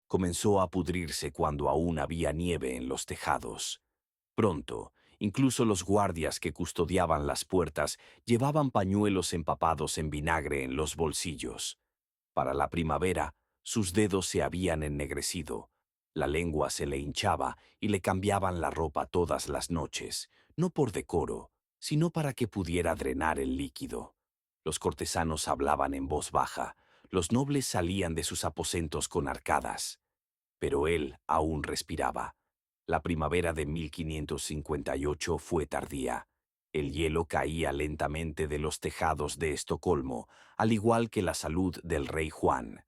comenzó a pudrirse cuando aún había nieve en los tejados. Pronto, incluso los guardias que custodiaban las puertas llevaban pañuelos empapados en vinagre en los bolsillos. Para la primavera, sus dedos se habían ennegrecido, la lengua se le hinchaba y le cambiaban la ropa todas las noches, no por decoro, sino para que pudiera drenar el líquido. Los cortesanos hablaban en voz baja, los nobles salían de sus aposentos con arcadas. Pero él aún respiraba. La primavera de 1558 fue tardía. El hielo caía lentamente de los tejados de Estocolmo, al igual que la salud del rey Juan.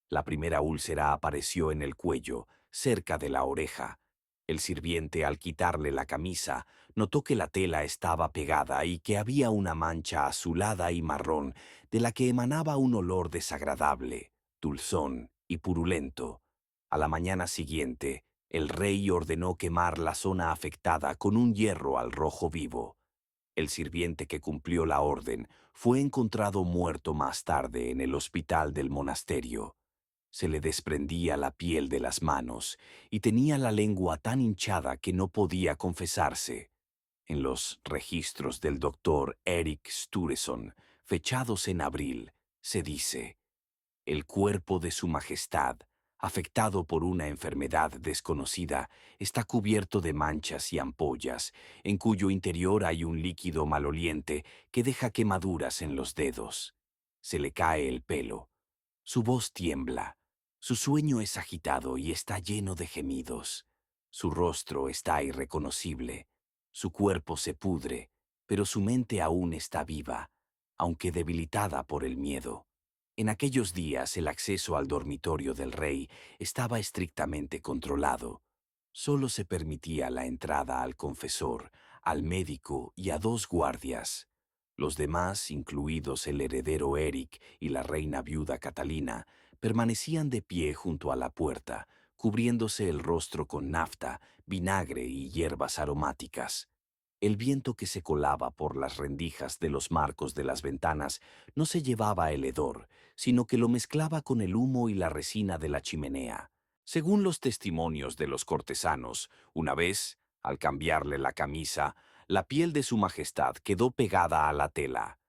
La primera úlcera apareció en el cuello, cerca de la oreja. El sirviente, al quitarle la camisa, notó que la tela estaba pegada y que había una mancha azulada y marrón de la que emanaba un olor desagradable, dulzón y purulento. A la mañana siguiente, el rey ordenó quemar la zona afectada con un hierro al rojo vivo. El sirviente que cumplió la orden fue encontrado muerto más tarde en el hospital del monasterio. Se le desprendía la piel de las manos y tenía la lengua tan hinchada que no podía confesarse. En los registros del doctor Erik Sturesson, fechados en abril, se dice: el cuerpo de su majestad, afectado por una enfermedad desconocida, está cubierto de manchas y ampollas, en cuyo interior hay un líquido maloliente que deja quemaduras en los dedos. Se le cae el pelo. Su voz tiembla. Su sueño es agitado y está lleno de gemidos. Su rostro está irreconocible. Su cuerpo se pudre, pero su mente aún está viva, aunque debilitada por el miedo. En aquellos días el acceso al dormitorio del rey estaba estrictamente controlado. Solo se permitía la entrada al confesor, al médico y a 2 guardias. Los demás, incluidos el heredero Eric y la reina viuda Catalina, permanecían de pie junto a la puerta, cubriéndose el rostro con nafta, vinagre y hierbas aromáticas. El viento que se colaba por las rendijas de los marcos de las ventanas no se llevaba el hedor, sino que lo mezclaba con el humo y la resina de la chimenea. Según los testimonios de los cortesanos, una vez, al cambiarle la camisa, la piel de su majestad quedó pegada a la tela.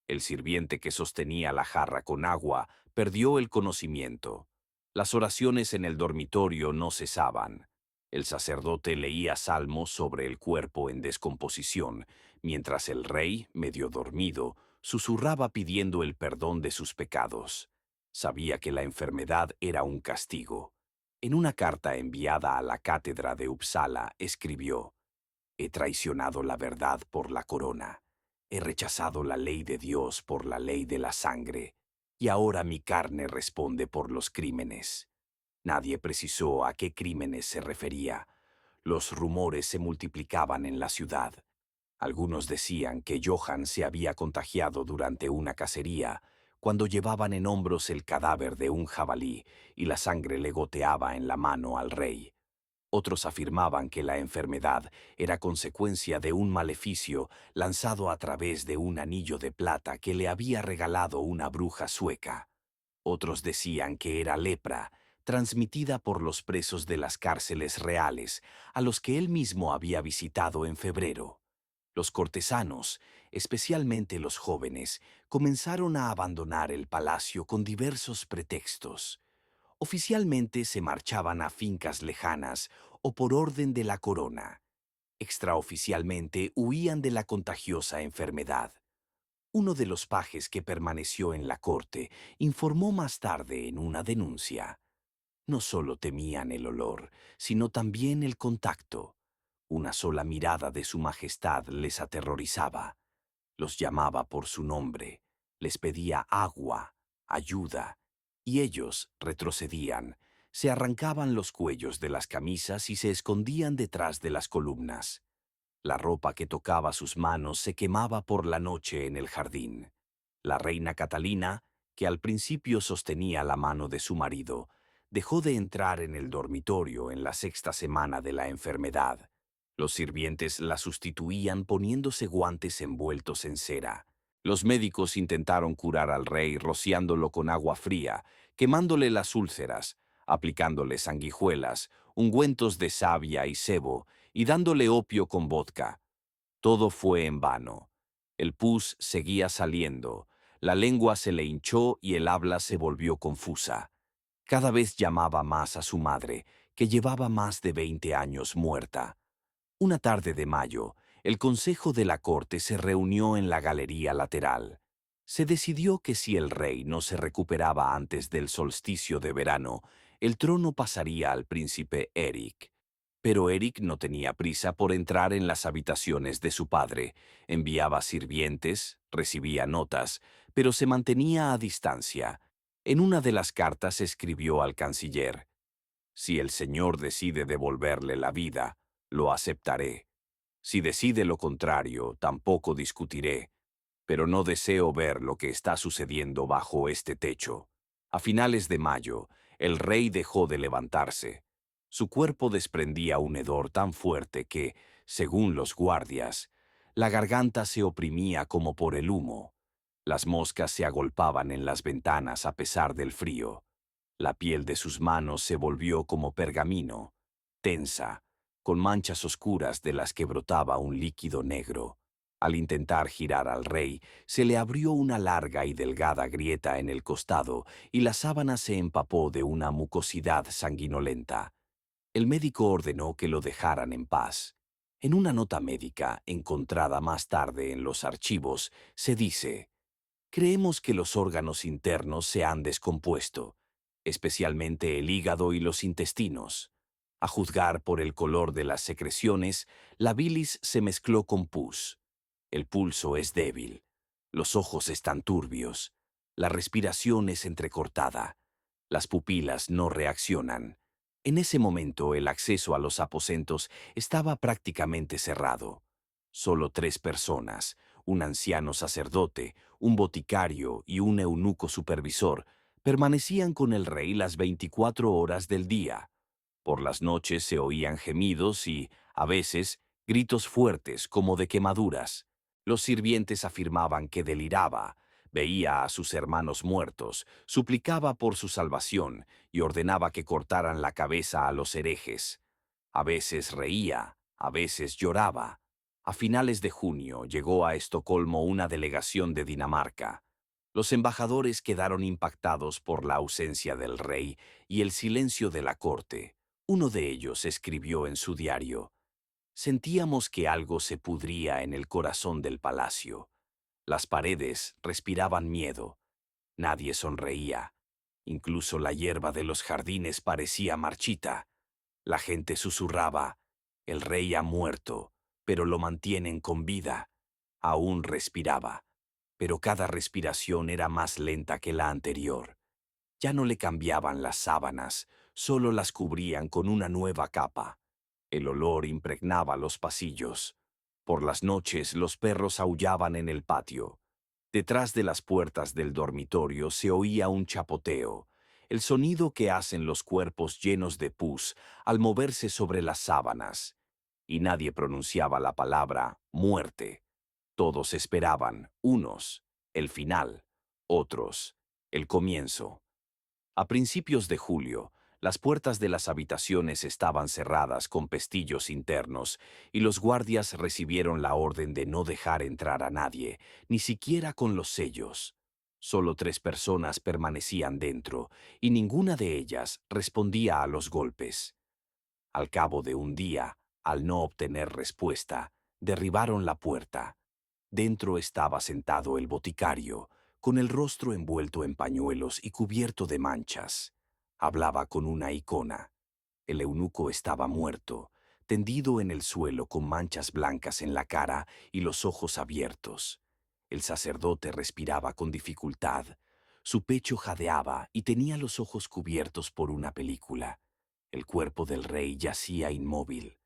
El sirviente que sostenía la jarra con agua perdió el conocimiento. Las oraciones en el dormitorio no cesaban. El sacerdote leía salmos sobre el cuerpo en descomposición, mientras el rey, medio dormido, susurraba pidiendo el perdón de sus pecados. Sabía que la enfermedad era un castigo. En una carta enviada a la cátedra de Uppsala, escribió: he traicionado la verdad por la corona. He rechazado la ley de Dios por la ley de la sangre, y ahora mi carne responde por los crímenes. Nadie precisó a qué crímenes se refería. Los rumores se multiplicaban en la ciudad. Algunos decían que Johann se había contagiado durante una cacería, cuando llevaban en hombros el cadáver de un jabalí y la sangre le goteaba en la mano al rey. Otros afirmaban que la enfermedad era consecuencia de un maleficio lanzado a través de un anillo de plata que le había regalado una bruja sueca. Otros decían que era lepra, transmitida por los presos de las cárceles reales, a los que él mismo había visitado en febrero. Los cortesanos, especialmente los jóvenes, comenzaron a abandonar el palacio con diversos pretextos. Oficialmente se marchaban a fincas lejanas o por orden de la corona. Extraoficialmente huían de la contagiosa enfermedad. Uno de los pajes que permaneció en la corte informó más tarde en una denuncia: no solo temían el olor, sino también el contacto. Una sola mirada de su majestad les aterrorizaba. Los llamaba por su nombre, les pedía agua, ayuda, y ellos retrocedían, se arrancaban los cuellos de las camisas y se escondían detrás de las columnas. La ropa que tocaba sus manos se quemaba por la noche en el jardín. La reina Catalina, que al principio sostenía la mano de su marido, dejó de entrar en el dormitorio en la 6ª semana de la enfermedad. Los sirvientes la sustituían poniéndose guantes envueltos en cera. Los médicos intentaron curar al rey rociándolo con agua fría, quemándole las úlceras, aplicándole sanguijuelas, ungüentos de savia y sebo, y dándole opio con vodka. Todo fue en vano. El pus seguía saliendo, la lengua se le hinchó y el habla se volvió confusa. Cada vez llamaba más a su madre, que llevaba más de 20 años muerta. Una tarde de mayo, el Consejo de la Corte se reunió en la galería lateral. Se decidió que si el rey no se recuperaba antes del solsticio de verano, el trono pasaría al príncipe Eric. Pero Eric no tenía prisa por entrar en las habitaciones de su padre. Enviaba sirvientes, recibía notas, pero se mantenía a distancia. En una de las cartas escribió al canciller: «Si el señor decide devolverle la vida, lo aceptaré. Si decide lo contrario, tampoco discutiré, pero no deseo ver lo que está sucediendo bajo este techo». A finales de mayo, el rey dejó de levantarse. Su cuerpo desprendía un hedor tan fuerte que, según los guardias, la garganta se oprimía como por el humo. Las moscas se agolpaban en las ventanas a pesar del frío. La piel de sus manos se volvió como pergamino, tensa, con manchas oscuras de las que brotaba un líquido negro. Al intentar girar al rey, se le abrió una larga y delgada grieta en el costado y la sábana se empapó de una mucosidad sanguinolenta. El médico ordenó que lo dejaran en paz. En una nota médica encontrada más tarde en los archivos, se dice: «Creemos que los órganos internos se han descompuesto, especialmente el hígado y los intestinos. A juzgar por el color de las secreciones, la bilis se mezcló con pus. El pulso es débil, los ojos están turbios, la respiración es entrecortada, las pupilas no reaccionan. En ese momento el acceso a los aposentos estaba prácticamente cerrado. Solo 3 personas, un anciano sacerdote, un boticario y un eunuco supervisor, permanecían con el rey las 24 horas del día. Por las noches se oían gemidos y, a veces, gritos fuertes como de quemaduras. Los sirvientes afirmaban que deliraba, veía a sus hermanos muertos, suplicaba por su salvación y ordenaba que cortaran la cabeza a los herejes. A veces reía, a veces lloraba. A finales de junio llegó a Estocolmo una delegación de Dinamarca. Los embajadores quedaron impactados por la ausencia del rey y el silencio de la corte. Uno de ellos escribió en su diario: «Sentíamos que algo se pudría en el corazón del palacio. Las paredes respiraban miedo. Nadie sonreía. Incluso la hierba de los jardines parecía marchita. La gente susurraba: «El rey ha muerto, pero lo mantienen con vida». Aún respiraba, pero cada respiración era más lenta que la anterior. Ya no le cambiaban las sábanas, solo las cubrían con una nueva capa. El olor impregnaba los pasillos. Por las noches los perros aullaban en el patio. Detrás de las puertas del dormitorio se oía un chapoteo, el sonido que hacen los cuerpos llenos de pus al moverse sobre las sábanas. Y nadie pronunciaba la palabra muerte. Todos esperaban, unos, el final, otros, el comienzo. A principios de julio, las puertas de las habitaciones estaban cerradas con pestillos internos y los guardias recibieron la orden de no dejar entrar a nadie, ni siquiera con los sellos. Solo 3 personas permanecían dentro y ninguna de ellas respondía a los golpes. Al cabo de un día, al no obtener respuesta, derribaron la puerta. Dentro estaba sentado el boticario, con el rostro envuelto en pañuelos y cubierto de manchas. Hablaba con una icona. El eunuco estaba muerto, tendido en el suelo con manchas blancas en la cara y los ojos abiertos. El sacerdote respiraba con dificultad. Su pecho jadeaba y tenía los ojos cubiertos por una película. El cuerpo del rey yacía inmóvil,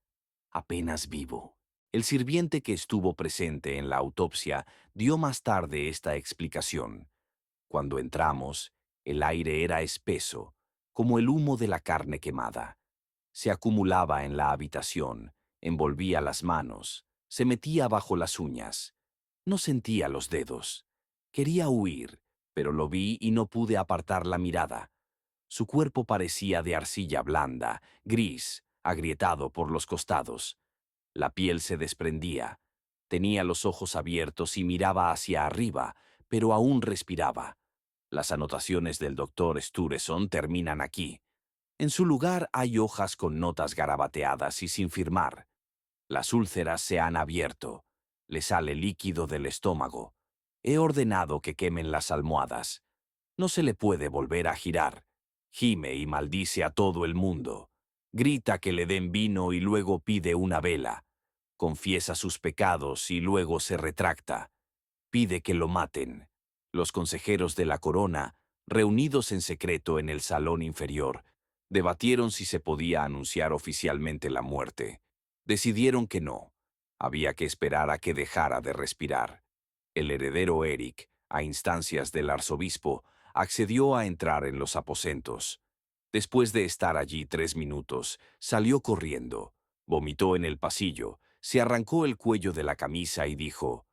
apenas vivo. El sirviente que estuvo presente en la autopsia dio más tarde esta explicación. Cuando entramos, el aire era espeso, como el humo de la carne quemada. Se acumulaba en la habitación, envolvía las manos, se metía bajo las uñas. No sentía los dedos. Quería huir, pero lo vi y no pude apartar la mirada. Su cuerpo parecía de arcilla blanda, gris, agrietado por los costados. La piel se desprendía. Tenía los ojos abiertos y miraba hacia arriba, pero aún respiraba. Las anotaciones del doctor Stureson terminan aquí. En su lugar hay hojas con notas garabateadas y sin firmar. Las úlceras se han abierto. Le sale líquido del estómago. He ordenado que quemen las almohadas. No se le puede volver a girar. Gime y maldice a todo el mundo. Grita que le den vino y luego pide una vela. Confiesa sus pecados y luego se retracta. Pide que lo maten. Los consejeros de la corona, reunidos en secreto en el salón inferior, debatieron si se podía anunciar oficialmente la muerte. Decidieron que no. Había que esperar a que dejara de respirar. El heredero Eric, a instancias del arzobispo, accedió a entrar en los aposentos. Después de estar allí 3 minutos, salió corriendo, vomitó en el pasillo, se arrancó el cuello de la camisa y dijo: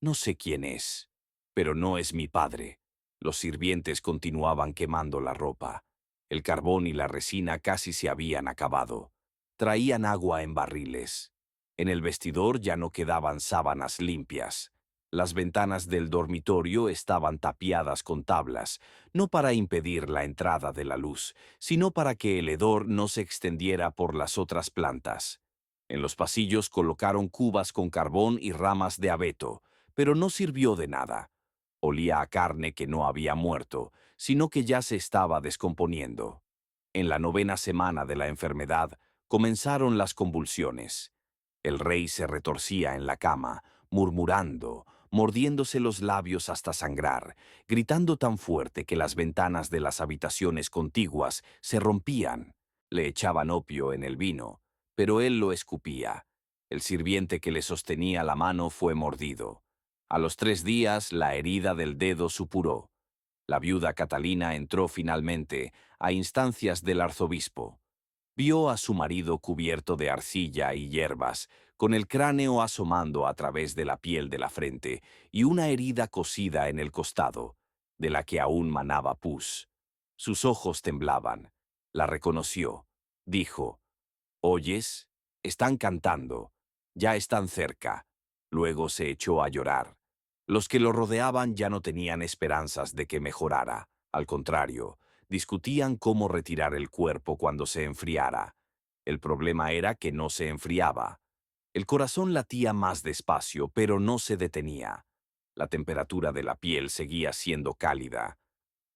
«No sé quién es, pero no es mi padre». Los sirvientes continuaban quemando la ropa. El carbón y la resina casi se habían acabado. Traían agua en barriles. En el vestidor ya no quedaban sábanas limpias. Las ventanas del dormitorio estaban tapiadas con tablas, no para impedir la entrada de la luz, sino para que el hedor no se extendiera por las otras plantas. En los pasillos colocaron cubas con carbón y ramas de abeto, pero no sirvió de nada. Olía a carne que no había muerto, sino que ya se estaba descomponiendo. En la 9ª semana de la enfermedad comenzaron las convulsiones. El rey se retorcía en la cama, murmurando, mordiéndose los labios hasta sangrar, gritando tan fuerte que las ventanas de las habitaciones contiguas se rompían. Le echaban opio en el vino, pero él lo escupía. El sirviente que le sostenía la mano fue mordido. A los 3 días la herida del dedo supuró. La viuda Catalina entró finalmente, a instancias del arzobispo. Vio a su marido cubierto de arcilla y hierbas, con el cráneo asomando a través de la piel de la frente y una herida cosida en el costado, de la que aún manaba pus. Sus ojos temblaban. La reconoció. Dijo: «¿Oyes? Están cantando. Ya están cerca». Luego se echó a llorar. Los que lo rodeaban ya no tenían esperanzas de que mejorara. Al contrario, discutían cómo retirar el cuerpo cuando se enfriara. El problema era que no se enfriaba. El corazón latía más despacio, pero no se detenía. La temperatura de la piel seguía siendo cálida.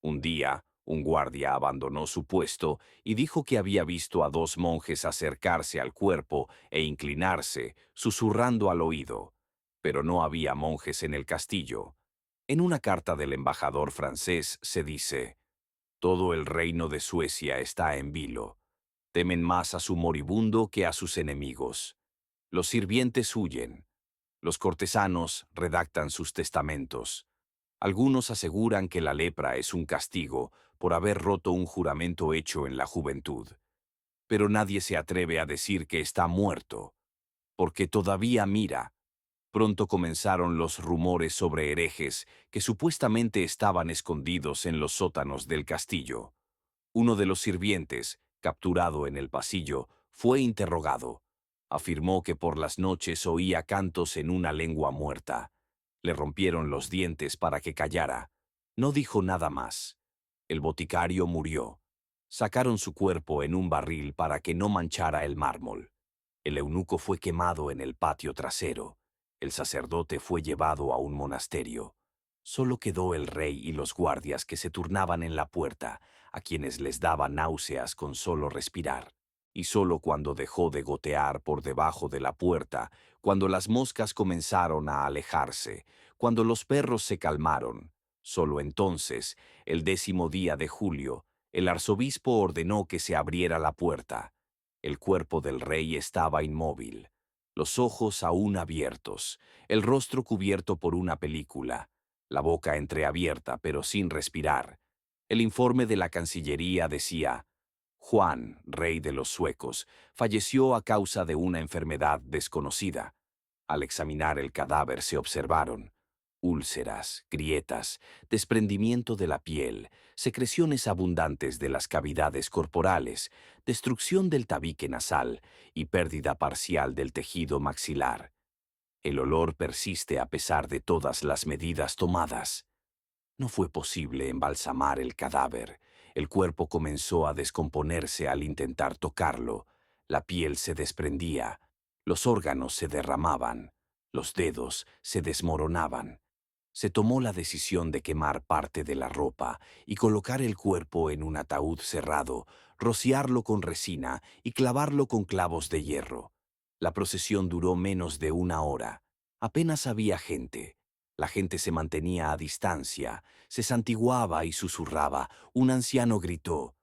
Un día, un guardia abandonó su puesto y dijo que había visto a 2 monjes acercarse al cuerpo e inclinarse, susurrando al oído. Pero no había monjes en el castillo. En una carta del embajador francés se dice: «Todo el reino de Suecia está en vilo. Temen más a su moribundo que a sus enemigos. Los sirvientes huyen. Los cortesanos redactan sus testamentos. Algunos aseguran que la lepra es un castigo por haber roto un juramento hecho en la juventud. Pero nadie se atreve a decir que está muerto, porque todavía mira». Pronto comenzaron los rumores sobre herejes que supuestamente estaban escondidos en los sótanos del castillo. Uno de los sirvientes, capturado en el pasillo, fue interrogado. Afirmó que por las noches oía cantos en una lengua muerta. Le rompieron los dientes para que callara. No dijo nada más. El boticario murió. Sacaron su cuerpo en un barril para que no manchara el mármol. El eunuco fue quemado en el patio trasero. El sacerdote fue llevado a un monasterio. Solo quedó el rey y los guardias que se turnaban en la puerta, a quienes les daba náuseas con solo respirar. Y solo cuando dejó de gotear por debajo de la puerta, cuando las moscas comenzaron a alejarse, cuando los perros se calmaron, solo entonces, el 10º día de julio, el arzobispo ordenó que se abriera la puerta. El cuerpo del rey estaba inmóvil, los ojos aún abiertos, el rostro cubierto por una película, la boca entreabierta pero sin respirar. El informe de la Cancillería decía: «Juan, rey de los suecos, falleció a causa de una enfermedad desconocida». Al examinar el cadáver se observaron Úlceras, grietas, desprendimiento de la piel, secreciones abundantes de las cavidades corporales, destrucción del tabique nasal y pérdida parcial del tejido maxilar. El olor persiste a pesar de todas las medidas tomadas. No fue posible embalsamar el cadáver. El cuerpo comenzó a descomponerse al intentar tocarlo. La piel se desprendía, los órganos se derramaban, los dedos se desmoronaban. Se tomó la decisión de quemar parte de la ropa y colocar el cuerpo en un ataúd cerrado, rociarlo con resina y clavarlo con clavos de hierro. La procesión duró menos de una hora. Apenas había gente. La gente se mantenía a distancia, se santiguaba y susurraba. Un anciano gritó: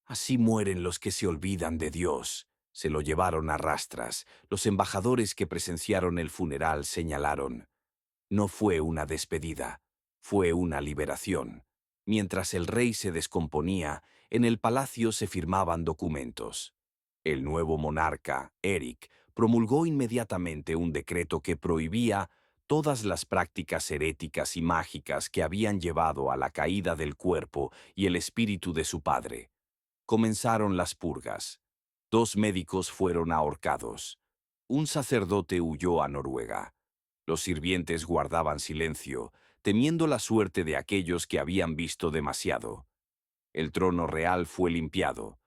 «Así mueren los que se olvidan de Dios». Se lo llevaron a rastras. Los embajadores que presenciaron el funeral señalaron: no fue una despedida, fue una liberación. Mientras el rey se descomponía, en el palacio se firmaban documentos. El nuevo monarca, Eric, promulgó inmediatamente un decreto que prohibía todas las prácticas heréticas y mágicas que habían llevado a la caída del cuerpo y el espíritu de su padre. Comenzaron las purgas. 2 médicos fueron ahorcados. Un sacerdote huyó a Noruega. Los sirvientes guardaban silencio, temiendo la suerte de aquellos que habían visto demasiado. El trono real fue limpiado.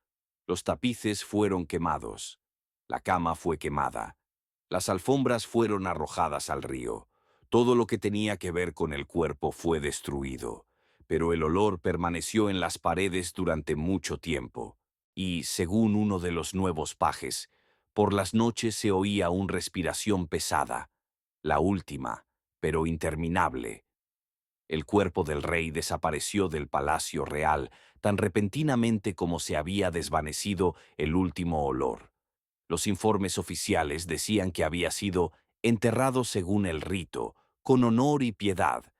Los tapices fueron quemados. La cama fue quemada. Las alfombras fueron arrojadas al río. Todo lo que tenía que ver con el cuerpo fue destruido. Pero el olor permaneció en las paredes durante mucho tiempo. Y, según uno de los nuevos pajes, por las noches se oía una respiración pesada, la última, pero interminable. El cuerpo del rey desapareció del palacio real tan repentinamente como se había desvanecido el último olor. Los informes oficiales decían que había sido enterrado según el rito, con honor y piedad,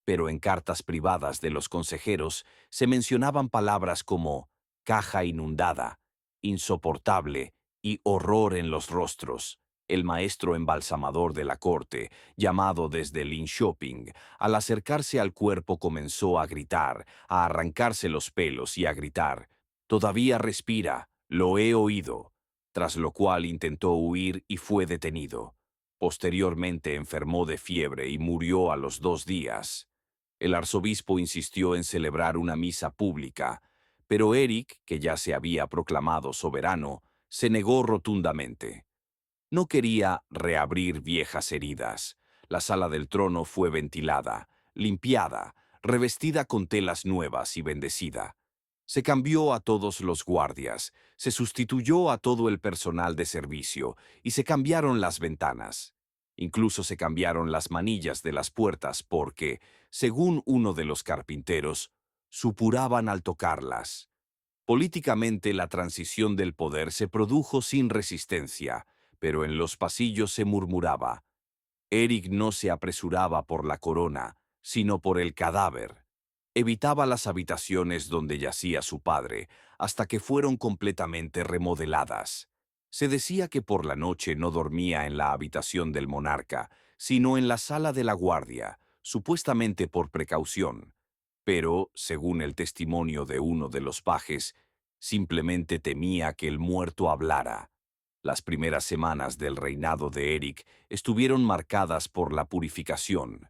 pero en cartas privadas de los consejeros se mencionaban palabras como caja inundada, insoportable y horror en los rostros. El maestro embalsamador de la corte, llamado desde Linköping, al acercarse al cuerpo comenzó a gritar, a arrancarse los pelos y a gritar: «Todavía respira, lo he oído», tras lo cual intentó huir y fue detenido. Posteriormente enfermó de fiebre y murió a los 2 días. El arzobispo insistió en celebrar una misa pública, pero Eric, que ya se había proclamado soberano, se negó rotundamente. No quería reabrir viejas heridas. La sala del trono fue ventilada, limpiada, revestida con telas nuevas y bendecida. Se cambió a todos los guardias, se sustituyó a todo el personal de servicio y se cambiaron las ventanas. Incluso se cambiaron las manillas de las puertas porque, según uno de los carpinteros, supuraban al tocarlas. Políticamente, la transición del poder se produjo sin resistencia, pero en los pasillos se murmuraba: Eric no se apresuraba por la corona, sino por el cadáver. Evitaba las habitaciones donde yacía su padre, hasta que fueron completamente remodeladas. Se decía que por la noche no dormía en la habitación del monarca, sino en la sala de la guardia, supuestamente por precaución. Pero, según el testimonio de uno de los pajes, simplemente temía que el muerto hablara. Las primeras semanas del reinado de Eric estuvieron marcadas por la purificación.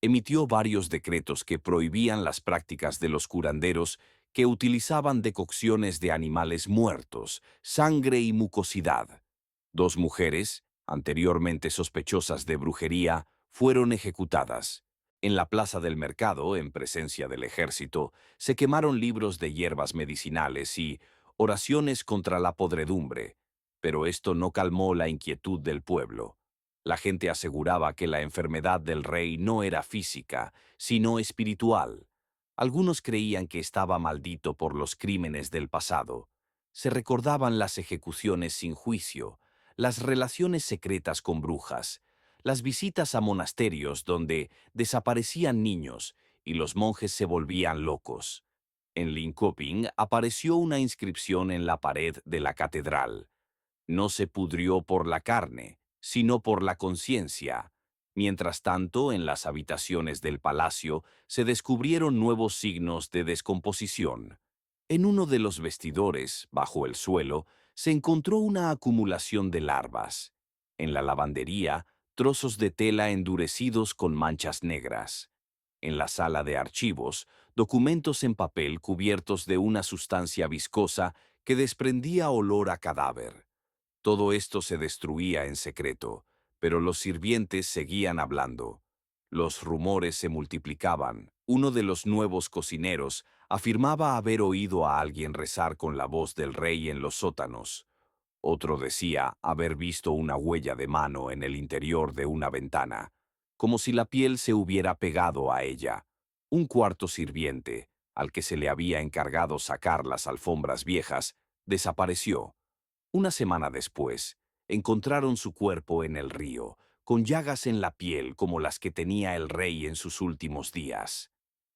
Emitió varios decretos que prohibían las prácticas de los curanderos que utilizaban decocciones de animales muertos, sangre y mucosidad. 2 mujeres, anteriormente sospechosas de brujería, fueron ejecutadas. En la plaza del mercado, en presencia del ejército, se quemaron libros de hierbas medicinales y oraciones contra la podredumbre, pero esto no calmó la inquietud del pueblo. La gente aseguraba que la enfermedad del rey no era física, sino espiritual. Algunos creían que estaba maldito por los crímenes del pasado. Se recordaban las ejecuciones sin juicio, las relaciones secretas con brujas, las visitas a monasterios donde desaparecían niños y los monjes se volvían locos. En Linköping apareció una inscripción en la pared de la catedral: no se pudrió por la carne, sino por la conciencia. Mientras tanto, en las habitaciones del palacio se descubrieron nuevos signos de descomposición. En uno de los vestidores, bajo el suelo, se encontró una acumulación de larvas. En la lavandería, trozos de tela endurecidos con manchas negras. En la sala de archivos, documentos en papel cubiertos de una sustancia viscosa que desprendía olor a cadáver. Todo esto se destruía en secreto, pero los sirvientes seguían hablando. Los rumores se multiplicaban. Uno de los nuevos cocineros afirmaba haber oído a alguien rezar con la voz del rey en los sótanos. Otro decía haber visto una huella de mano en el interior de una ventana, como si la piel se hubiera pegado a ella. Un cuarto sirviente, al que se le había encargado sacar las alfombras viejas, desapareció. Una semana después, encontraron su cuerpo en el río, con llagas en la piel como las que tenía el rey en sus últimos días.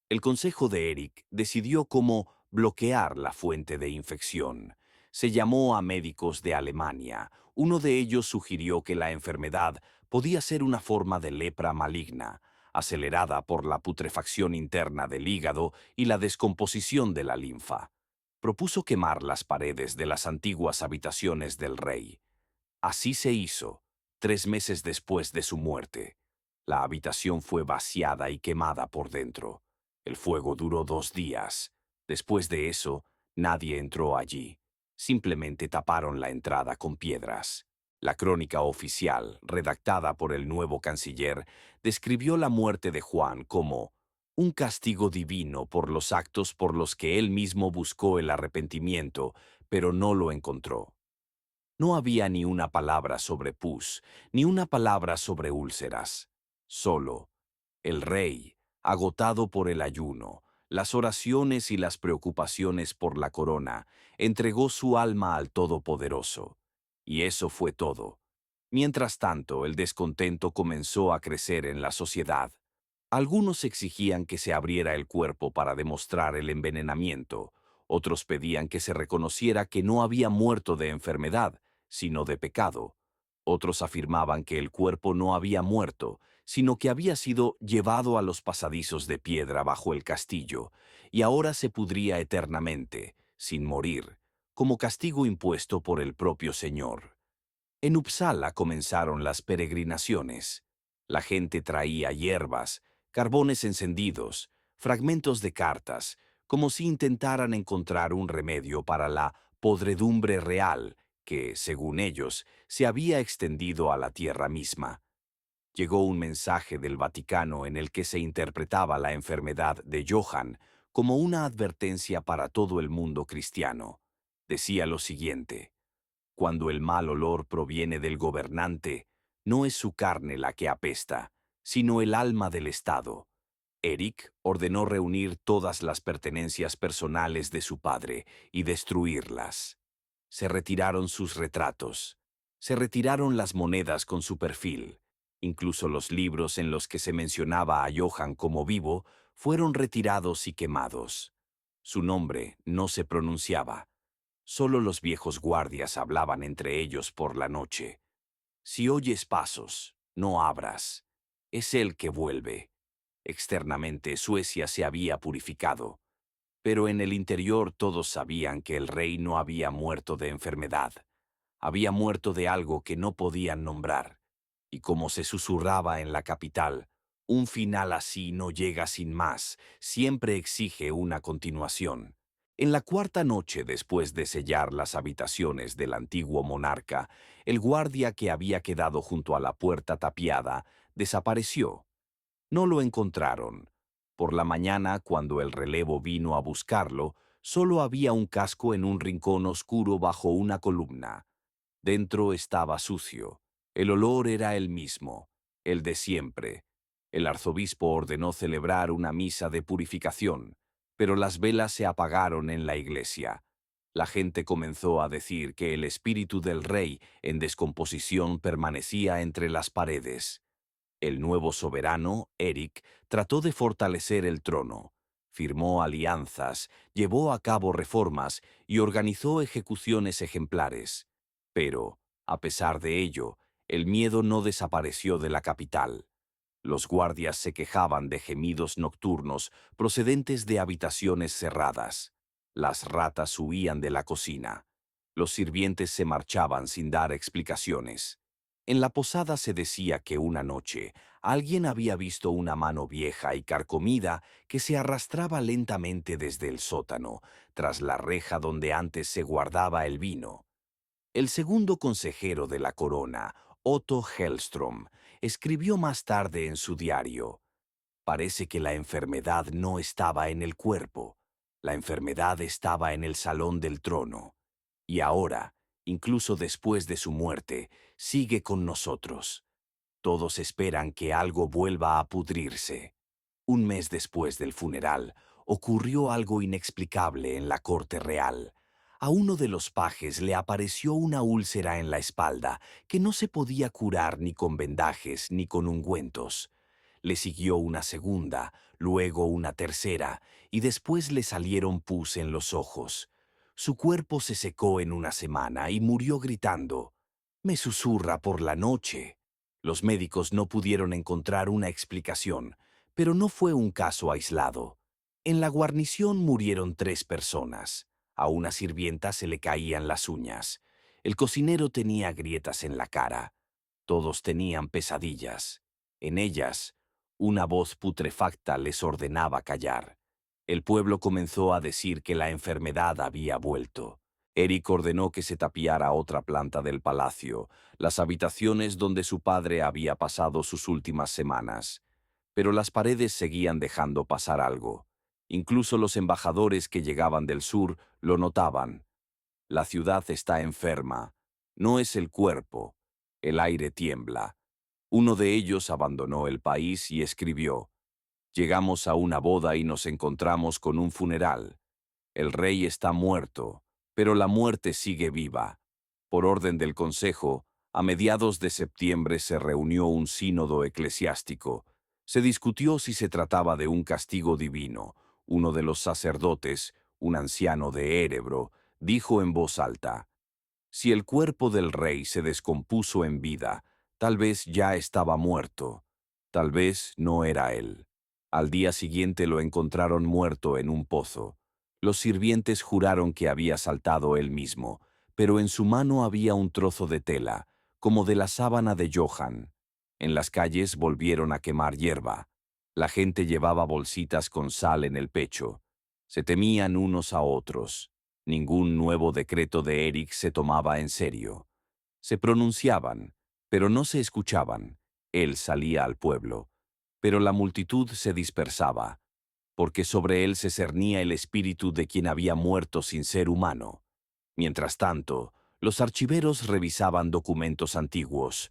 El consejo de Eric decidió cómo bloquear la fuente de infección. Se llamó a médicos de Alemania. Uno de ellos sugirió que la enfermedad podía ser una forma de lepra maligna, acelerada por la putrefacción interna del hígado y la descomposición de la linfa. Propuso quemar las paredes de las antiguas habitaciones del rey. Así se hizo, 3 meses después de su muerte. La habitación fue vaciada y quemada por dentro. El fuego duró 2 días. Después de eso, nadie entró allí. Simplemente taparon la entrada con piedras. La crónica oficial, redactada por el nuevo canciller, describió la muerte de Juan como un castigo divino por los actos por los que él mismo buscó el arrepentimiento, pero no lo encontró. No había ni una palabra sobre pus, ni una palabra sobre úlceras. Solo el rey, agotado por el ayuno, las oraciones y las preocupaciones por la corona, entregó su alma al Todopoderoso. Y eso fue todo. Mientras tanto, el descontento comenzó a crecer en la sociedad. Algunos exigían que se abriera el cuerpo para demostrar el envenenamiento. Otros pedían que se reconociera que no había muerto de enfermedad, sino de pecado. Otros afirmaban que el cuerpo no había muerto, sino que había sido llevado a los pasadizos de piedra bajo el castillo, y ahora se pudría eternamente, sin morir, como castigo impuesto por el propio Señor. En Uppsala comenzaron las peregrinaciones. La gente traía hierbas, carbones encendidos, fragmentos de cartas, como si intentaran encontrar un remedio para la podredumbre real que, según ellos, se había extendido a la tierra misma. Llegó un mensaje del Vaticano en el que se interpretaba la enfermedad de Johann como una advertencia para todo el mundo cristiano. Decía lo siguiente: cuando el mal olor proviene del gobernante, no es su carne la que apesta, sino el alma del Estado. Eric ordenó reunir todas las pertenencias personales de su padre y destruirlas. Se retiraron sus retratos. Se retiraron las monedas con su perfil. Incluso los libros en los que se mencionaba a Johann como vivo fueron retirados y quemados. Su nombre no se pronunciaba. Solo los viejos guardias hablaban entre ellos por la noche. Si oyes pasos, no abras. Es él que vuelve. Externamente Suecia se había purificado, pero en el interior todos sabían que el rey no había muerto de enfermedad. Había muerto de algo que no podían nombrar. Y como se susurraba en la capital, un final así no llega sin más, siempre exige una continuación. En la cuarta noche después de sellar las habitaciones del antiguo monarca, el guardia que había quedado junto a la puerta tapiada desapareció. No lo encontraron. Por la mañana, cuando el relevo vino a buscarlo, solo había un casco en un rincón oscuro bajo una columna. Dentro estaba sucio. El olor era el mismo, el de siempre. El arzobispo ordenó celebrar una misa de purificación, pero las velas se apagaron en la iglesia. La gente comenzó a decir que el espíritu del rey en descomposición permanecía entre las paredes. El nuevo soberano, Eric, trató de fortalecer el trono. Firmó alianzas, llevó a cabo reformas y organizó ejecuciones ejemplares. Pero, a pesar de ello, el miedo no desapareció de la capital. Los guardias se quejaban de gemidos nocturnos procedentes de habitaciones cerradas. Las ratas huían de la cocina. Los sirvientes se marchaban sin dar explicaciones. En la posada se decía que una noche alguien había visto una mano vieja y carcomida que se arrastraba lentamente desde el sótano, tras la reja donde antes se guardaba el vino. El segundo consejero de la corona, Otto Hellström, escribió más tarde en su diario: parece que la enfermedad no estaba en el cuerpo, la enfermedad estaba en el salón del trono. Y ahora, incluso después de su muerte, sigue con nosotros. Todos esperan que algo vuelva a pudrirse. Un mes después del funeral, ocurrió algo inexplicable en la corte real. A uno de los pajes le apareció una úlcera en la espalda que no se podía curar ni con vendajes ni con ungüentos. Le siguió una segunda, luego una tercera, y después le salieron pus en los ojos. Su cuerpo se secó en una semana y murió gritando: «Me susurra por la noche». Los médicos no pudieron encontrar una explicación, pero no fue un caso aislado. En la guarnición murieron 3 personas. A una sirvienta se le caían las uñas. El cocinero tenía grietas en la cara. Todos tenían pesadillas. En ellas, una voz putrefacta les ordenaba callar. El pueblo comenzó a decir que la enfermedad había vuelto. Eric ordenó que se tapiara otra planta del palacio, las habitaciones donde su padre había pasado sus últimas semanas. Pero las paredes seguían dejando pasar algo. Incluso los embajadores que llegaban del sur lo notaban. La ciudad está enferma. No es el cuerpo. El aire tiembla. Uno de ellos abandonó el país y escribió: «Llegamos a una boda y nos encontramos con un funeral. El rey está muerto, pero la muerte sigue viva». Por orden del Consejo, a mediados de septiembre se reunió un sínodo eclesiástico. Se discutió si se trataba de un castigo divino. Uno de los sacerdotes, un anciano de Erebro, dijo en voz alta: «Si el cuerpo del rey se descompuso en vida, tal vez ya estaba muerto. Tal vez no era él». Al día siguiente lo encontraron muerto en un pozo. Los sirvientes juraron que había saltado él mismo, pero en su mano había un trozo de tela, como de la sábana de Johann. En las calles volvieron a quemar hierba. La gente llevaba bolsitas con sal en el pecho. Se temían unos a otros. Ningún nuevo decreto de Eric se tomaba en serio. Se pronunciaban, pero no se escuchaban. Él salía al pueblo, pero la multitud se dispersaba, porque sobre él se cernía el espíritu de quien había muerto sin ser humano. Mientras tanto, los archiveros revisaban documentos antiguos.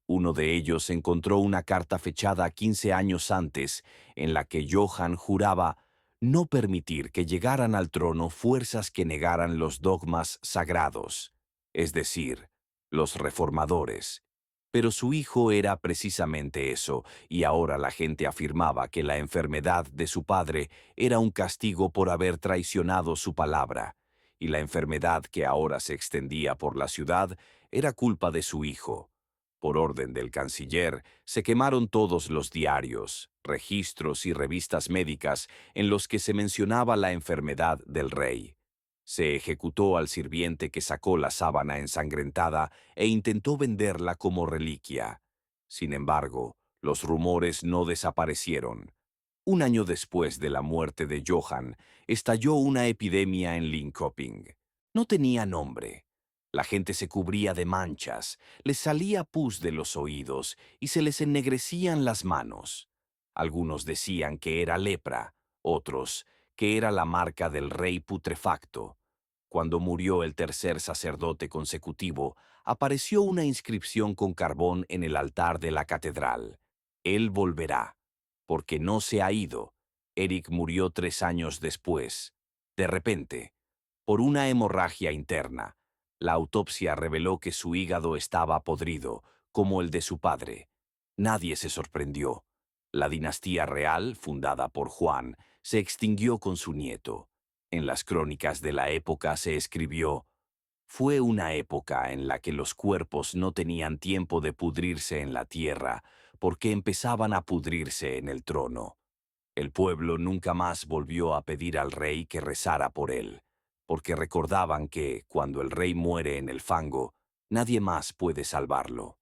Uno de ellos encontró una carta fechada 15 años antes, en la que Johann juraba no permitir que llegaran al trono fuerzas que negaran los dogmas sagrados, es decir, los reformadores. Pero su hijo era precisamente eso, y ahora la gente afirmaba que la enfermedad de su padre era un castigo por haber traicionado su palabra, y la enfermedad que ahora se extendía por la ciudad era culpa de su hijo. Por orden del canciller, se quemaron todos los diarios, registros y revistas médicas en los que se mencionaba la enfermedad del rey. Se ejecutó al sirviente que sacó la sábana ensangrentada e intentó venderla como reliquia. Sin embargo, los rumores no desaparecieron. Un año después de la muerte de Johann, estalló una epidemia en Linköping. No tenía nombre. La gente se cubría de manchas, les salía pus de los oídos y se les ennegrecían las manos. Algunos decían que era lepra, otros que era la marca del rey putrefacto. Cuando murió el tercer sacerdote consecutivo, apareció una inscripción con carbón en el altar de la catedral: «Él volverá, porque no se ha ido». Eric murió 3 años después, de repente, por una hemorragia interna. La autopsia reveló que su hígado estaba podrido, como el de su padre. Nadie se sorprendió. La dinastía real, fundada por Juan, se extinguió con su nieto. En las crónicas de la época se escribió: «Fue una época en la que los cuerpos no tenían tiempo de pudrirse en la tierra, porque empezaban a pudrirse en el trono. El pueblo nunca más volvió a pedir al rey que rezara por él, porque recordaban que, cuando el rey muere en el fango, nadie más puede salvarlo.